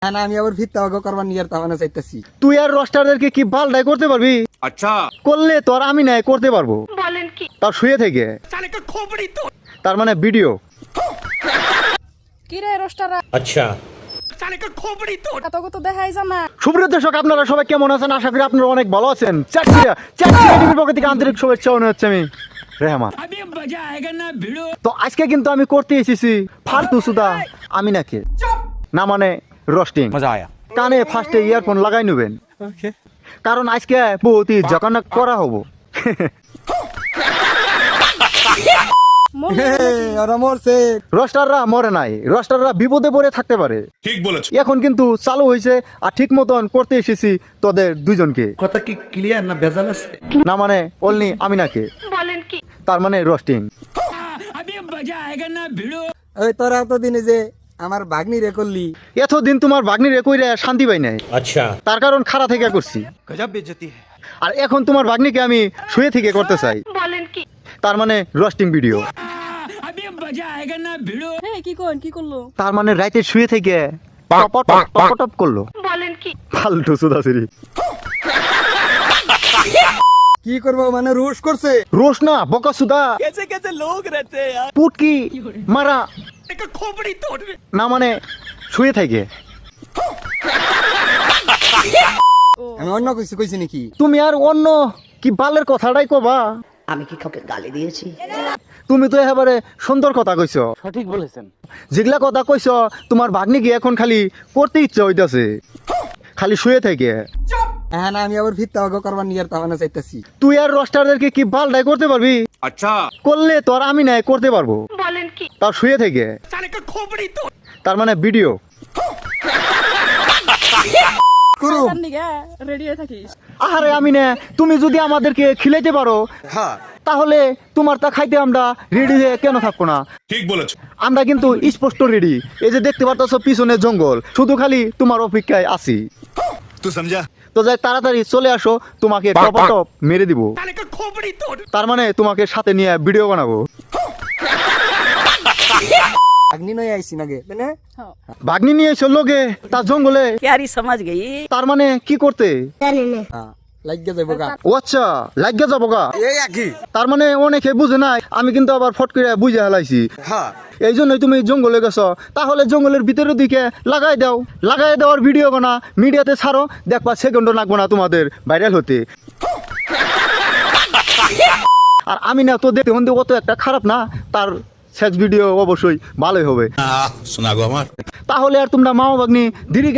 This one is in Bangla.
না আমি আবার ভিত্তা অগ করবার নিয়ে তামানা চাইতেছি। তুই আর রস্টারদেরকে কি বালটাই করতে পারবি? আচ্ছা করলে তো আর আমি নাই করতে পারবো। বলেন কি? তার শুয়ে থেকে তার মানে ভিডিও। কি রে রোস্টাররা? আচ্ছা এত কত দেখাই জানা। সুপ্রিয় দর্শক, আপনারা সবাই কেমন আছেন? আশা করি আপনারা অনেক ভালো আছেন। চাকরিয়া টিভির পক্ষ থেকে আন্তরিক শুভেচ্ছা মনে হচ্ছে আমি রেহমান। তো আজকে কিন্তু আমি করতে এসেছি ফালতু সুদা আমি নাকি না মানে রোস্টিং। মজা আয়া। কানে ফার্স্টে ইয়ারফোন লাগাই নেবেন, কারণ আজকে বহুতই জঘন্য করা হবো। ওরা মরছে। রস্টাররা মরে নাই, রস্টাররা বিপদে পড়ে থাকতে পারে। ঠিক বলেছ। এখন কিন্তু চালু হয়েছে আর ঠিক মতন করতে এসেছি তোদের দুইজনকে। কথা কি ক্লিয়ার না ভেজাল আছে? না মানে অনলি আমি নাকি বলেন কি? তার মানে রোস্টিং। ওই তোরা এতদিনে যে আমার ভাগ্নি রে করলি, এতদিন তোমার ভাগ্নির কইরে শান্তি পাই নাই, আচ্ছা তার কারণ খাড়া থেকে করছি। গজব বেজতি है। আর এখন তোমার ভাগ্নিকে আমি শুয়ে থেকে করতে চাই, বলেন কি? তার মানে রোস্টিং ভিডিও। হ্যাঁ কি কোন কি করলো? তার মানে রাইতে শুয়ে থেকে টপ করলো। বলেন কি? ফালতু সুদাসিরি। কি করবো মানে রুশ করছে। রোশ না বকা সুদা। পুটকি মারা না মানে শুয়ে থেকে। আমি অন্য কিছু কইছি নাকি? তুমি আর অন্য কি বালের কথাটাই কবা? আমি কি কাউকে গালি দিয়েছি? তুমি তো এবারে সুন্দর কথা কইছো, সঠিক বলেছেন। যেগুলা কথা কইছো তোমার ভাগ্নি কি এখন খালি করতে ইচ্ছা হইতাছে, খালি শুয়ে থেকে। না আমি আবার ভিত্তা অগ করবার নিয়ে তামানা চাইতেছি। তুই আর রস্টারদেরকে কি বালটাই করতে পারবি? আচ্ছা করলে তো আর আমি নাই করতে পারবো। বলেন কি? তার শুয়ে থেকে তার মানে ভিডিও। করু রেডি হয়ে থাকিস। আরে আমি না, তুমি যদি আমাদেরকে খিলাইতে পারো তাহলে তোমার তা খাইতে আমরা রেডি হয়ে কেন থাকবো না? ঠিক বলেছ। আমরা কিন্তু স্পষ্ট রেডি। এই যে দেখতে পারতেছো পিছনে জঙ্গল, শুধু খালি তোমার অপেক্ষায় আছি। তুই সমঝা? তো যাই তাড়াতাড়ি চলে আসো, তোমাকে টপ মেরে দিব। তার মানে তোমাকে সাথে নিয়ে ভিডিও বানাবো। ভাগ্নি নয় আইছি নাগে মানে ভাগ্নি নিয়ে এসো লোকে তার জঙ্গলে। प्यारी समझ गई। তার মানে কি করতে? লাগিয়ে যাবো গা। ও আচ্ছা, লাগিয়ে যাবো গা। এই একই। তার মানে অনেকে বুঝে নাই, আমি কিন্তু আবার ফট করে বুঝে হেলাইছি। হ্যাঁ এই জন্যই তুমি জঙ্গলে গেছো, তাহলে জঙ্গলের ভিতরের দিকে লাগাই দাও। লাগাই দেওয়ার ভিডিও বানা, মিডিয়াতে ছাড়ো, দেখবা সেকেন্ডও লাগবো না তোমাদের ভাইরাল হতে। আর আমি না তো দেখতে হতে অত একটা খারাপ না, তার সেক্স ভিডিও অবশ্যই ভালোই হবে। শোনা গো আমার। তাহলে আর তোমরা মামা ভাগ্নি ধীরে